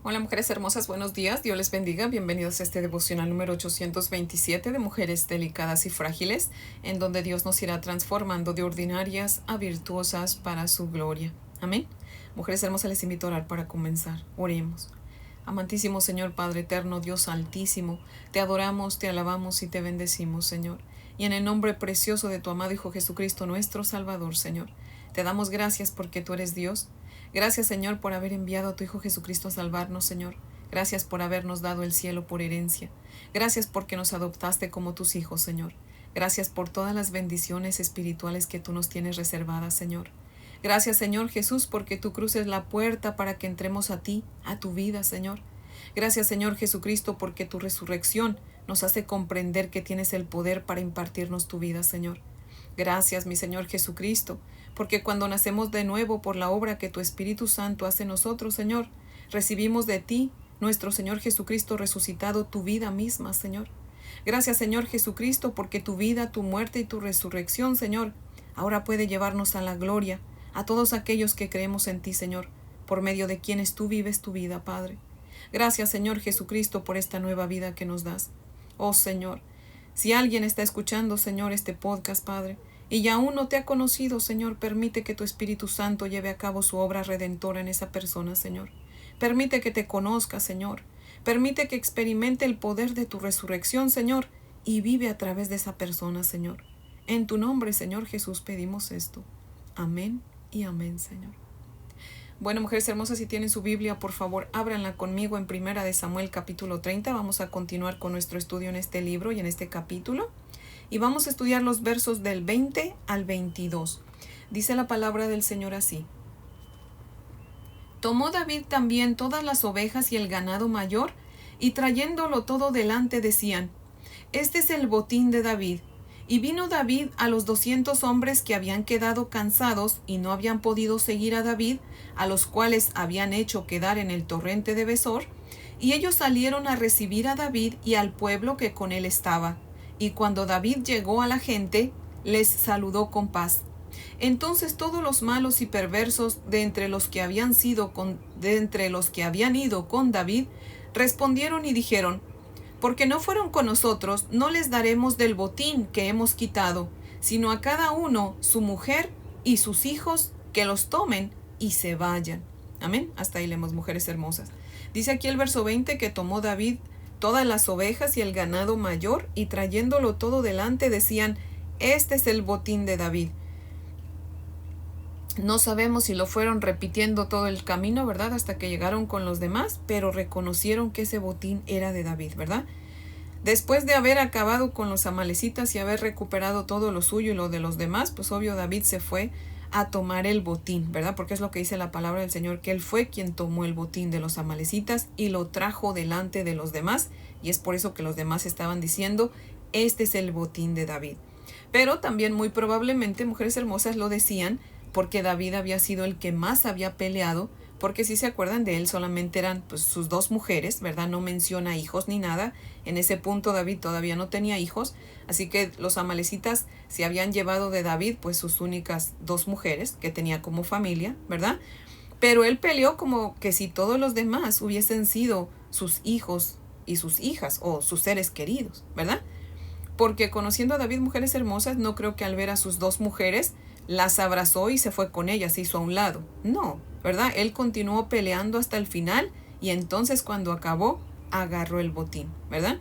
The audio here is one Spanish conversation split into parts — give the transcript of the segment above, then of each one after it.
Hola mujeres hermosas, buenos días, Dios les bendiga, bienvenidos a este devocional número 827 de mujeres delicadas y frágiles, en donde Dios nos irá transformando de ordinarias a virtuosas para su gloria. Amén. Mujeres hermosas, les invito a orar para comenzar. Oremos. Amantísimo Señor Padre eterno, Dios altísimo, te adoramos, te alabamos y te bendecimos, Señor. Y en el nombre precioso de tu amado Hijo Jesucristo, nuestro Salvador, Señor, te damos gracias porque tú eres Dios. Gracias, Señor, por haber enviado a tu Hijo Jesucristo a salvarnos, Señor. Gracias por habernos dado el cielo por herencia. Gracias porque nos adoptaste como tus hijos, Señor. Gracias por todas las bendiciones espirituales que tú nos tienes reservadas, Señor. Gracias, Señor Jesús, porque tu cruz es la puerta para que entremos a ti, a tu vida, Señor. Gracias, Señor Jesucristo, porque tu resurrección nos hace comprender que tienes el poder para impartirnos tu vida, Señor. Gracias, mi Señor Jesucristo, porque cuando nacemos de nuevo por la obra que tu Espíritu Santo hace en nosotros, Señor, recibimos de ti, nuestro Señor Jesucristo resucitado, tu vida misma, Señor. Gracias, Señor Jesucristo, porque tu vida, tu muerte y tu resurrección, Señor, ahora puede llevarnos a la gloria, a todos aquellos que creemos en ti, Señor, por medio de quienes tú vives tu vida, Padre. Gracias, Señor Jesucristo, por esta nueva vida que nos das. Oh, Señor, si alguien está escuchando, Señor, este podcast, Padre, y aún no te ha conocido, Señor, permite que tu Espíritu Santo lleve a cabo su obra redentora en esa persona, Señor. Permite que te conozca, Señor. Permite que experimente el poder de tu resurrección, Señor, y vive a través de esa persona, Señor. En tu nombre, Señor Jesús, pedimos esto. Amén y amén, Señor. Bueno, mujeres hermosas, si tienen su Biblia, por favor, ábranla conmigo en 1 de Samuel capítulo 30. Vamos a continuar con nuestro estudio en este libro y en este capítulo. Y vamos a estudiar los versos del 20 al 22. Dice la palabra del Señor así. Tomó David también todas las ovejas y el ganado mayor, y trayéndolo todo delante decían, este es el botín de David. Y vino David a los 200 hombres que habían quedado cansados y no habían podido seguir a David, a los cuales habían hecho quedar en el torrente de Besor, y ellos salieron a recibir a David y al pueblo que con él estaba. Y cuando David llegó a la gente, les saludó con paz. Entonces todos los malos y perversos de entre los que habían ido con David, respondieron y dijeron, porque no fueron con nosotros, no les daremos del botín que hemos quitado, sino a cada uno su mujer y sus hijos que los tomen y se vayan. Amén. Hasta ahí leemos, mujeres hermosas. Dice aquí el verso 20 que tomó David todas las ovejas y el ganado mayor, y trayéndolo todo delante decían, este es el botín de David. No sabemos si lo fueron repitiendo todo el camino, ¿verdad? Hasta que llegaron con los demás, pero reconocieron que ese botín era de David, ¿verdad? Después de haber acabado con los amalecitas y haber recuperado todo lo suyo y lo de los demás, pues obvio David se fue a tomar el botín, ¿verdad? Porque es lo que dice la palabra del Señor, que él fue quien tomó el botín de los amalecitas y lo trajo delante de los demás, y es por eso que los demás estaban diciendo, este es el botín de David. Pero también muy probablemente, mujeres hermosas, lo decían porque David había sido el que más había peleado, porque si se acuerdan de él solamente eran pues sus dos mujeres, ¿verdad? No menciona hijos ni nada. En ese punto David todavía no tenía hijos, así que los amalecitas se habían llevado de David pues sus únicas dos mujeres que tenía como familia, ¿verdad? Pero él peleó como que si todos los demás hubiesen sido sus hijos y sus hijas o sus seres queridos, ¿verdad? Porque conociendo a David, mujeres hermosas, no creo que al ver a sus dos mujeres las abrazó y se fue con ellas, se hizo a un lado. No, ¿verdad? Él continuó peleando hasta el final y entonces cuando acabó, agarró el botín, ¿verdad?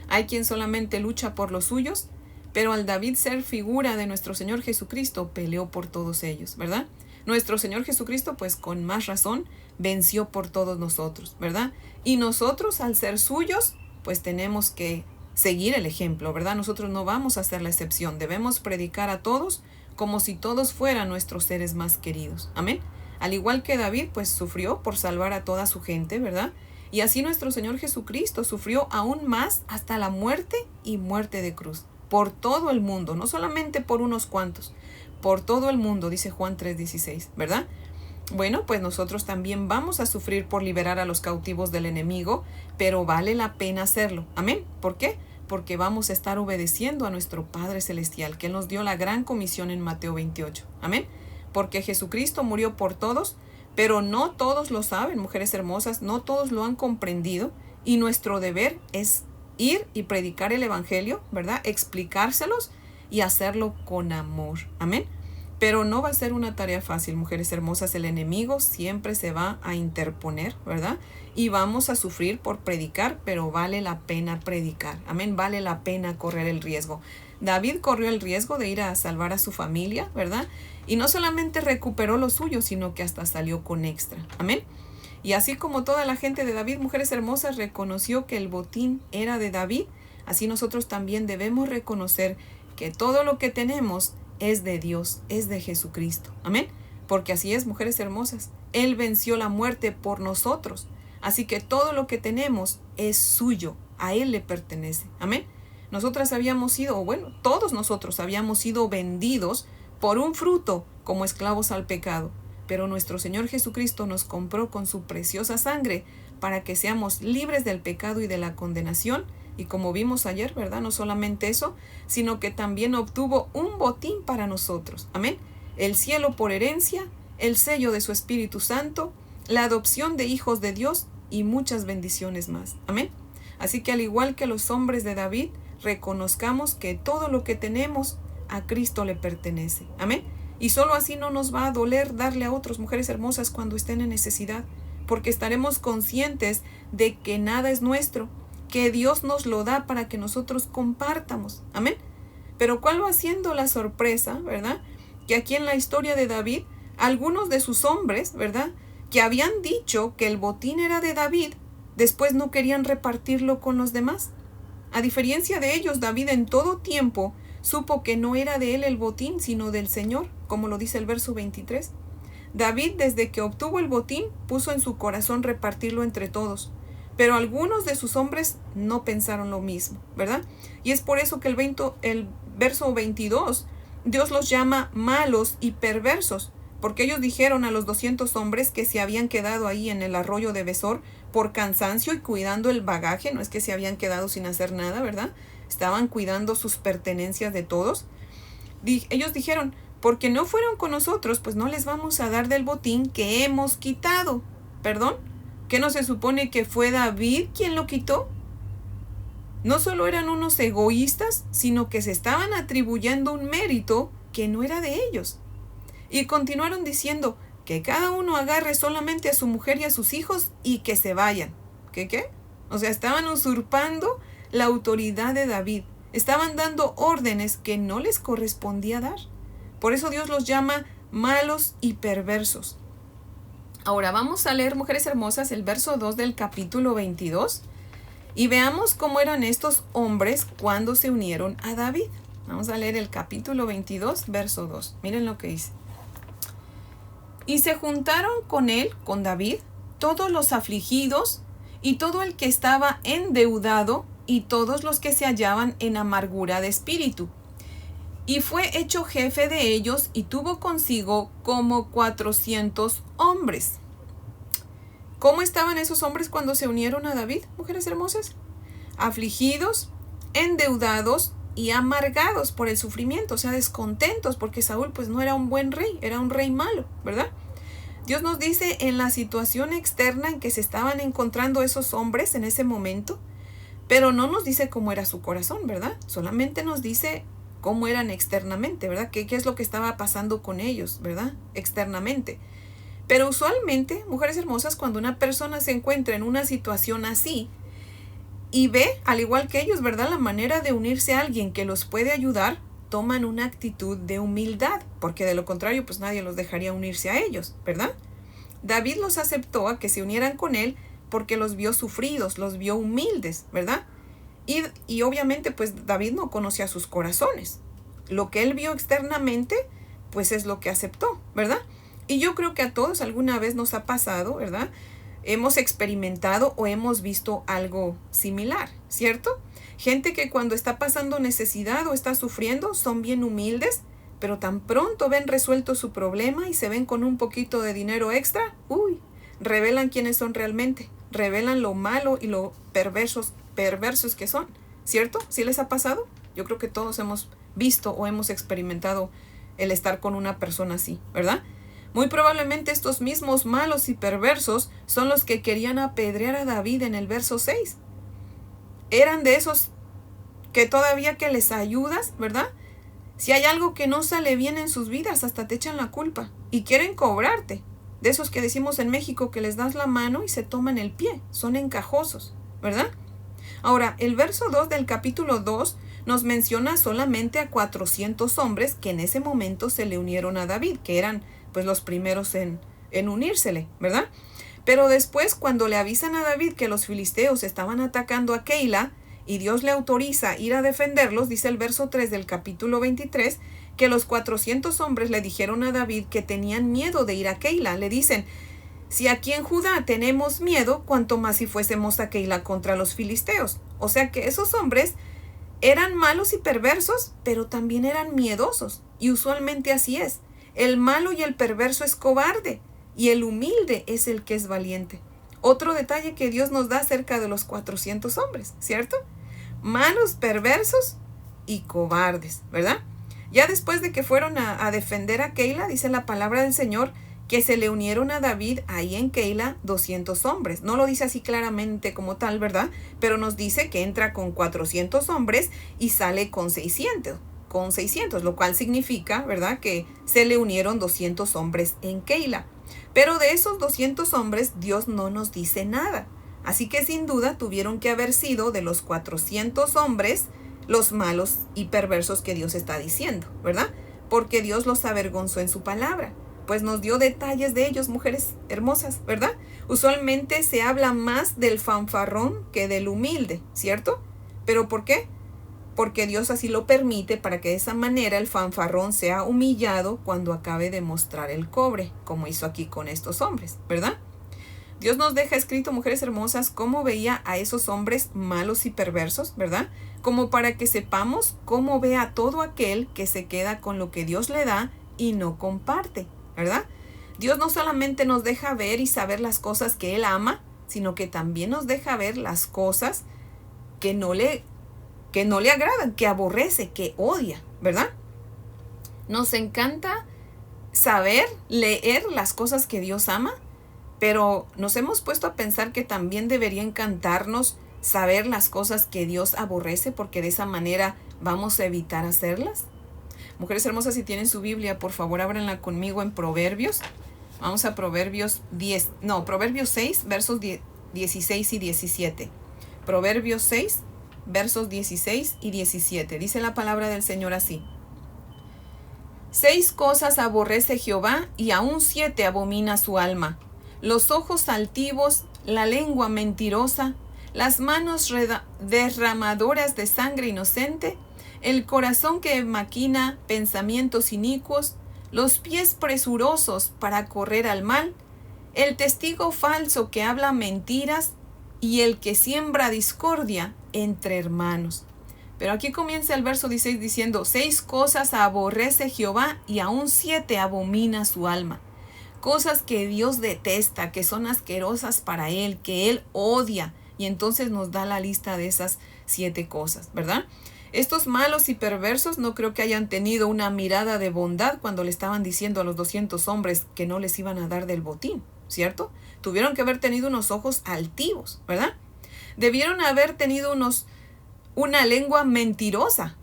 Hay quien solamente lucha por los suyos, pero al David ser figura de nuestro Señor Jesucristo, peleó por todos ellos, ¿verdad? Nuestro Señor Jesucristo, pues con más razón, venció por todos nosotros, ¿verdad? Y nosotros, al ser suyos, pues tenemos que seguir el ejemplo, ¿verdad? Nosotros no vamos a hacer la excepción, debemos predicar a todos como si todos fueran nuestros seres más queridos. Amén. Al igual que David, pues sufrió por salvar a toda su gente, ¿verdad? Y así nuestro Señor Jesucristo sufrió aún más hasta la muerte y muerte de cruz. Por todo el mundo, no solamente por unos cuantos, por todo el mundo, dice Juan 3:16, ¿verdad? Bueno, pues nosotros también vamos a sufrir por liberar a los cautivos del enemigo, pero vale la pena hacerlo. Amén. ¿Por qué? Porque vamos a estar obedeciendo a nuestro Padre Celestial, que nos dio la gran comisión en Mateo 28. Amén. Porque Jesucristo murió por todos, Pero no todos lo saben, mujeres hermosas, no todos lo han comprendido, y nuestro deber es ir y predicar el evangelio, ¿verdad? Explicárselos y hacerlo con amor. Amén. Pero no va a ser una tarea fácil, mujeres hermosas. El enemigo siempre se va a interponer, ¿verdad? Y vamos a sufrir por predicar, pero vale la pena predicar. Amén. Vale la pena correr el riesgo. David corrió el riesgo de ir a salvar a su familia, ¿verdad? Y no solamente recuperó lo suyo, sino que hasta salió con extra. Amén. Y así como toda la gente de David, mujeres hermosas, reconoció que el botín era de David, así nosotros también debemos reconocer que todo lo que tenemos es de Dios, es de Jesucristo. Amén. Porque así es, mujeres hermosas. Él venció la muerte por nosotros. Así que todo lo que tenemos es suyo. A Él le pertenece. Amén. Nosotras habíamos sido, todos nosotros habíamos sido vendidos por un fruto como esclavos al pecado. Pero nuestro Señor Jesucristo nos compró con su preciosa sangre para que seamos libres del pecado y de la condenación. Y como vimos ayer, ¿verdad? No solamente eso, sino que también obtuvo un botín para nosotros. Amén. El cielo por herencia, el sello de su Espíritu Santo, la adopción de hijos de Dios y muchas bendiciones más. Amén. Así que al igual que los hombres de David, reconozcamos que todo lo que tenemos a Cristo le pertenece. Amén. Y solo así no nos va a doler darle a otras mujeres hermosas cuando estén en necesidad, porque estaremos conscientes de que nada es nuestro, que Dios nos lo da para que nosotros compartamos. Amén. Pero ¿cuál va siendo la sorpresa, verdad? Que aquí en la historia de David, algunos de sus hombres, ¿verdad?, que habían dicho que el botín era de David, después no querían repartirlo con los demás. A diferencia de ellos, David en todo tiempo supo que no era de él el botín, sino del Señor, como lo dice el verso 23. David, desde que obtuvo el botín, puso en su corazón repartirlo entre todos. Pero algunos de sus hombres no pensaron lo mismo, ¿verdad? Y es por eso que el verso 22, Dios los llama malos y perversos, porque ellos dijeron a los 200 hombres que se habían quedado ahí en el arroyo de Besor por cansancio y cuidando el bagaje, no es que se habían quedado sin hacer nada, ¿verdad? Estaban cuidando sus pertenencias de todos. Ellos dijeron, porque no fueron con nosotros, pues no les vamos a dar del botín que hemos quitado. ¿Perdón? ¿Qué no se supone que fue David quien lo quitó? No solo eran unos egoístas, sino que se estaban atribuyendo un mérito que no era de ellos. Y continuaron diciendo que cada uno agarre solamente a su mujer y a sus hijos y que se vayan. ¿Qué? O sea, estaban usurpando la autoridad de David. Estaban dando órdenes que no les correspondía dar. Por eso Dios los llama malos y perversos. Ahora vamos a leer, mujeres hermosas, el verso 2 del capítulo 22 y veamos cómo eran estos hombres cuando se unieron a David. Vamos a leer el capítulo 22, verso 2. Miren lo que dice. Y se juntaron con él, con David, todos los afligidos y todo el que estaba endeudado y todos los que se hallaban en amargura de espíritu. Y fue hecho jefe de ellos y tuvo consigo como 400 hombres. ¿Cómo estaban esos hombres cuando se unieron a David, mujeres hermosas? Afligidos, endeudados y amargados por el sufrimiento, o sea, descontentos, porque Saúl pues no era un buen rey, era un rey malo, ¿verdad? Dios nos dice en la situación externa en que se estaban encontrando esos hombres en ese momento, pero no nos dice cómo era su corazón, ¿verdad? Solamente nos dice cómo eran externamente, ¿verdad? ¿Qué es lo que estaba pasando con ellos, ¿verdad? Externamente. Pero usualmente, mujeres hermosas, cuando una persona se encuentra en una situación así y ve, al igual que ellos, ¿verdad?, la manera de unirse a alguien que los puede ayudar, toman una actitud de humildad, porque de lo contrario, pues nadie los dejaría unirse a ellos, ¿verdad? David los aceptó a que se unieran con él porque los vio sufridos, los vio humildes, ¿verdad? Y obviamente pues David no conocía sus corazones. Lo que él vio externamente pues es lo que aceptó, ¿verdad? Y yo creo que a todos alguna vez nos ha pasado, ¿verdad? Hemos experimentado o hemos visto algo similar, ¿cierto? Gente que cuando está pasando necesidad o está sufriendo son bien humildes, pero tan pronto ven resuelto su problema y se ven con un poquito de dinero extra, revelan quiénes son realmente, revelan lo malo y lo perversos que son, ¿cierto? ¿Sí les ha pasado? Yo creo que todos hemos visto o hemos experimentado el estar con una persona así, ¿verdad? Muy probablemente estos mismos malos y perversos son los que querían apedrear a David en el verso 6. Eran de esos que todavía que les ayudas, ¿verdad? Si hay algo que no sale bien en sus vidas, hasta te echan la culpa y quieren cobrarte. De esos que decimos en México que les das la mano y se toman el pie. Son encajosos, ¿verdad? Ahora, el verso 2 del capítulo 2 nos menciona solamente a 400 hombres que en ese momento se le unieron a David, que eran pues los primeros en unírsele, ¿verdad? Pero después, cuando le avisan a David que los filisteos estaban atacando a Keila y Dios le autoriza ir a defenderlos, dice el verso 3 del capítulo 23, que los 400 hombres le dijeron a David que tenían miedo de ir a Keila. Le dicen, si aquí en Judá tenemos miedo, cuanto más si fuésemos a Keila contra los filisteos. O sea que esos hombres eran malos y perversos, pero también eran miedosos. Y usualmente así es. El malo y el perverso es cobarde, y el humilde es el que es valiente. Otro detalle que Dios nos da acerca de los 400 hombres, ¿cierto? Malos, perversos y cobardes, ¿verdad? Ya después de que fueron a defender a Keila, dice la palabra del Señor, que se le unieron a David ahí en Keila 200 hombres. No lo dice así claramente como tal, ¿verdad? Pero nos dice que entra con 400 hombres y sale con 600, lo cual significa, ¿verdad?, que se le unieron 200 hombres en Keila. Pero de esos 200 hombres, Dios no nos dice nada. Así que sin duda tuvieron que haber sido de los 400 hombres los malos y perversos que Dios está diciendo, ¿verdad? Porque Dios los avergonzó en su palabra. Pues nos dio detalles de ellos, mujeres hermosas, ¿verdad? Usualmente se habla más del fanfarrón que del humilde, ¿cierto? ¿Pero por qué? Porque Dios así lo permite para que de esa manera el fanfarrón sea humillado cuando acabe de mostrar el cobre, como hizo aquí con estos hombres, ¿verdad? Dios nos deja escrito, mujeres hermosas, cómo veía a esos hombres malos y perversos, ¿verdad? Como para que sepamos cómo ve a todo aquel que se queda con lo que Dios le da y no comparte, ¿verdad? Dios no solamente nos deja ver y saber las cosas que Él ama, sino que también nos deja ver las cosas que no le agradan, que aborrece, que odia, ¿verdad? Nos encanta saber, leer las cosas que Dios ama, pero nos hemos puesto a pensar que también debería encantarnos saber las cosas que Dios aborrece, porque de esa manera vamos a evitar hacerlas. Mujeres hermosas, si tienen su Biblia, por favor, ábranla conmigo en Proverbios. Vamos a Proverbios 6, versos 16 y 17. Proverbios 6, versos 16 y 17. Dice la palabra del Señor así. 6 cosas aborrece Jehová, y aún 7 abomina su alma: los ojos altivos, la lengua mentirosa, las manos derramadoras de sangre inocente, el corazón que maquina pensamientos inicuos, los pies presurosos para correr al mal, el testigo falso que habla mentiras, y el que siembra discordia entre hermanos. Pero aquí comienza el verso 16 diciendo, 6 cosas aborrece Jehová, y aún 7 abomina su alma. Cosas que Dios detesta, que son asquerosas para Él, que Él odia. Y entonces nos da la lista de esas 7 cosas, ¿verdad? Estos malos y perversos no creo que hayan tenido una mirada de bondad cuando le estaban diciendo a los 200 hombres que no les iban a dar del botín, ¿cierto? Tuvieron que haber tenido unos ojos altivos, ¿verdad? Debieron haber tenido una lengua mentirosa.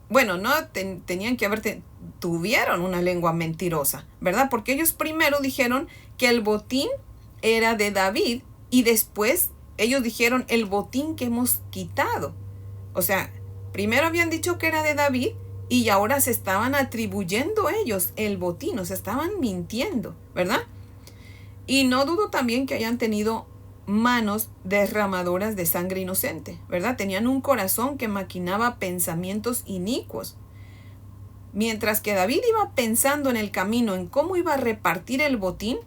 Bueno, no tenían que haber tuvieron una lengua mentirosa, ¿verdad? Porque ellos primero dijeron que el botín era de David, y después ellos dijeron el botín que hemos quitado. O sea, primero habían dicho que era de David, y ahora se estaban atribuyendo ellos el botín, o sea, estaban mintiendo, ¿verdad? Y no dudo también que hayan tenido manos derramadoras de sangre inocente, ¿verdad? Tenían un corazón que maquinaba pensamientos inicuos. Mientras que David iba pensando en el camino en cómo iba a repartir el botín,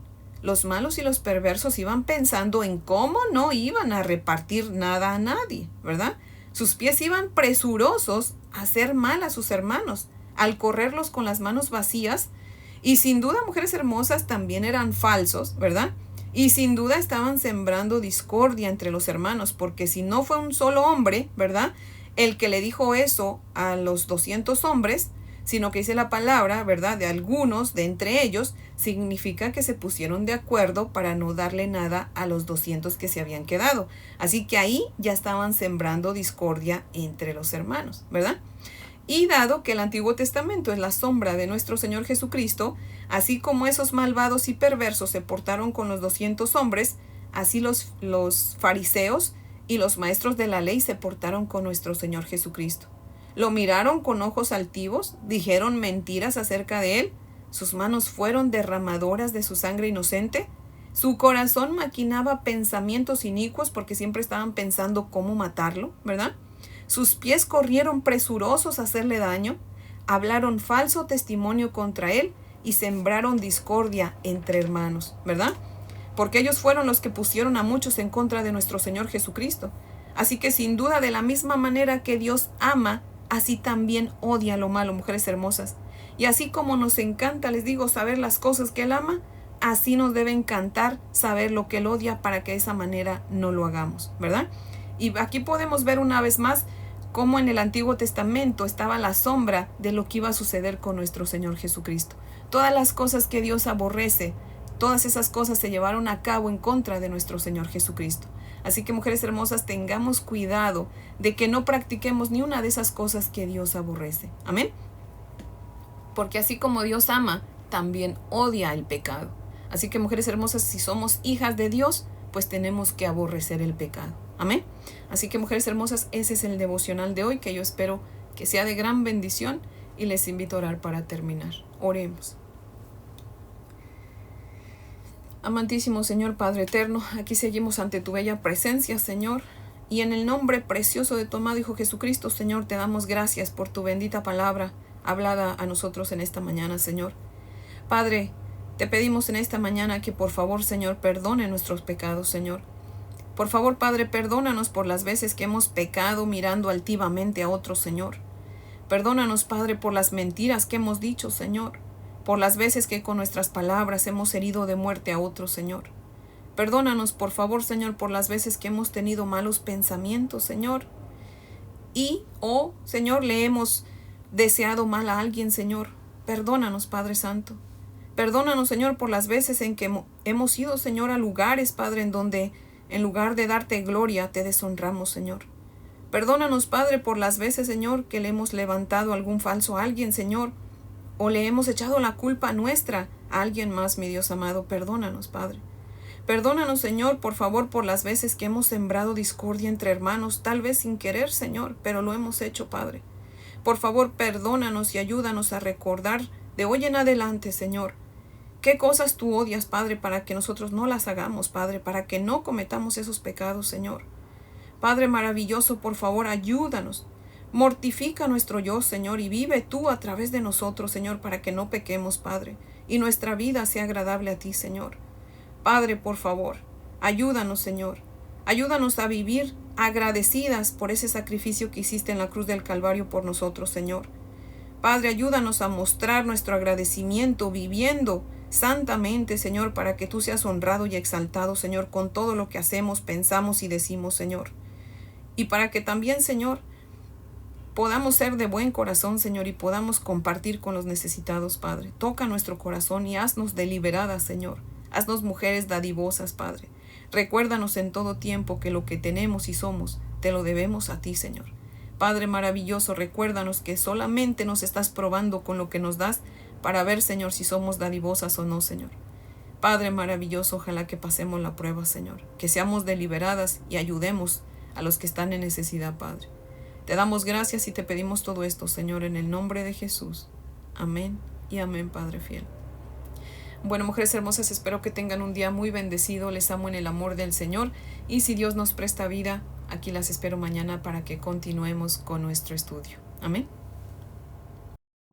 los malos y los perversos iban pensando en cómo no iban a repartir nada a nadie, ¿verdad? Sus pies iban presurosos a hacer mal a sus hermanos, al correrlos con las manos vacías, y sin duda, mujeres hermosas, también eran falsos, ¿verdad? Y sin duda estaban sembrando discordia entre los hermanos, porque si no fue un solo hombre, ¿verdad?, el que le dijo eso a los 200 hombres, sino que dice la palabra, ¿verdad? De algunos, de entre ellos, significa que se pusieron de acuerdo para no darle nada a los 200 que se habían quedado. Así que ahí ya estaban sembrando discordia entre los hermanos, ¿verdad? Y dado que el Antiguo Testamento es la sombra de nuestro Señor Jesucristo, así como esos malvados y perversos se portaron con los 200 hombres, así los fariseos y los maestros de la ley se portaron con nuestro Señor Jesucristo. Lo miraron con ojos altivos, dijeron mentiras acerca de él, sus manos fueron derramadoras de su sangre inocente, su corazón maquinaba pensamientos inicuos porque siempre estaban pensando cómo matarlo, ¿verdad? Sus pies corrieron presurosos a hacerle daño, hablaron falso testimonio contra él y sembraron discordia entre hermanos, ¿verdad? Porque ellos fueron los que pusieron a muchos en contra de nuestro Señor Jesucristo. Así que sin duda, de la misma manera que Dios ama, así también odia lo malo, mujeres hermosas. Y así como nos encanta, les digo, saber las cosas que Él ama, así nos debe encantar saber lo que Él odia para que de esa manera no lo hagamos, ¿verdad? Y aquí podemos ver una vez más cómo en el Antiguo Testamento estaba la sombra de lo que iba a suceder con nuestro Señor Jesucristo. Todas las cosas que Dios aborrece, todas esas cosas se llevaron a cabo en contra de nuestro Señor Jesucristo. Así que, mujeres hermosas, tengamos cuidado de que no practiquemos ni una de esas cosas que Dios aborrece. Amén. Porque así como Dios ama, también odia el pecado. Así que, mujeres hermosas, si somos hijas de Dios, pues tenemos que aborrecer el pecado. Amén. Así que, mujeres hermosas, ese es el devocional de hoy, que yo espero que sea de gran bendición, y les invito a orar para terminar. Oremos. Amantísimo Señor Padre eterno, aquí seguimos ante tu bella presencia, Señor, y en el nombre precioso de tu amado Hijo Jesucristo, Señor, te damos gracias por tu bendita palabra hablada a nosotros en esta mañana, Señor. Padre, te pedimos en esta mañana que por favor, Señor, perdone nuestros pecados, Señor. Por favor, Padre, perdónanos por las veces que hemos pecado mirando altivamente a otros, Señor. Perdónanos, Padre, por las mentiras que hemos dicho, Señor. Por las veces que con nuestras palabras hemos herido de muerte a otros, Señor. Perdónanos, por favor, Señor, por las veces que hemos tenido malos pensamientos, Señor. Señor, le hemos deseado mal a alguien, Señor. Perdónanos, Padre Santo. Perdónanos, Señor, por las veces en que hemos ido, Señor, a lugares, Padre, en donde en lugar de darte gloria, te deshonramos, Señor. Perdónanos, Padre, por las veces, Señor, que le hemos levantado algún falso a alguien, Señor, o le hemos echado la culpa nuestra a alguien más, mi Dios amado. Perdónanos, Padre. Perdónanos, Señor, por favor, por las veces que hemos sembrado discordia entre hermanos, tal vez sin querer, Señor, pero lo hemos hecho, Padre. Por favor, perdónanos y ayúdanos a recordar de hoy en adelante, Señor, qué cosas tú odias, Padre, para que nosotros no las hagamos, Padre, para que no cometamos esos pecados, Señor. Padre maravilloso, por favor, ayúdanos. Mortifica nuestro yo, Señor, y vive tú a través de nosotros, Señor, para que no pequemos, Padre, y nuestra vida sea agradable a ti, Señor. Padre, por favor, ayúdanos, Señor. Ayúdanos a vivir agradecidas por ese sacrificio que hiciste en la cruz del Calvario por nosotros, Señor. Padre, ayúdanos a mostrar nuestro agradecimiento viviendo santamente, Señor, para que tú seas honrado y exaltado, Señor, con todo lo que hacemos, pensamos y decimos, Señor. Y para que también, Señor, podamos ser de buen corazón, Señor, y podamos compartir con los necesitados, Padre. Toca nuestro corazón y haznos deliberadas, Señor. Haznos mujeres dadivosas, Padre. Recuérdanos en todo tiempo que lo que tenemos y somos, te lo debemos a ti, Señor. Padre maravilloso, recuérdanos que solamente nos estás probando con lo que nos das para ver, Señor, si somos dadivosas o no, Señor. Padre maravilloso, ojalá que pasemos la prueba, Señor. Que seamos deliberadas y ayudemos a los que están en necesidad, Padre. Te damos gracias y te pedimos todo esto, Señor, en el nombre de Jesús. Amén y amén, Padre fiel. Bueno, mujeres hermosas, espero que tengan un día muy bendecido. Les amo en el amor del Señor. Y si Dios nos presta vida, aquí las espero mañana para que continuemos con nuestro estudio. Amén.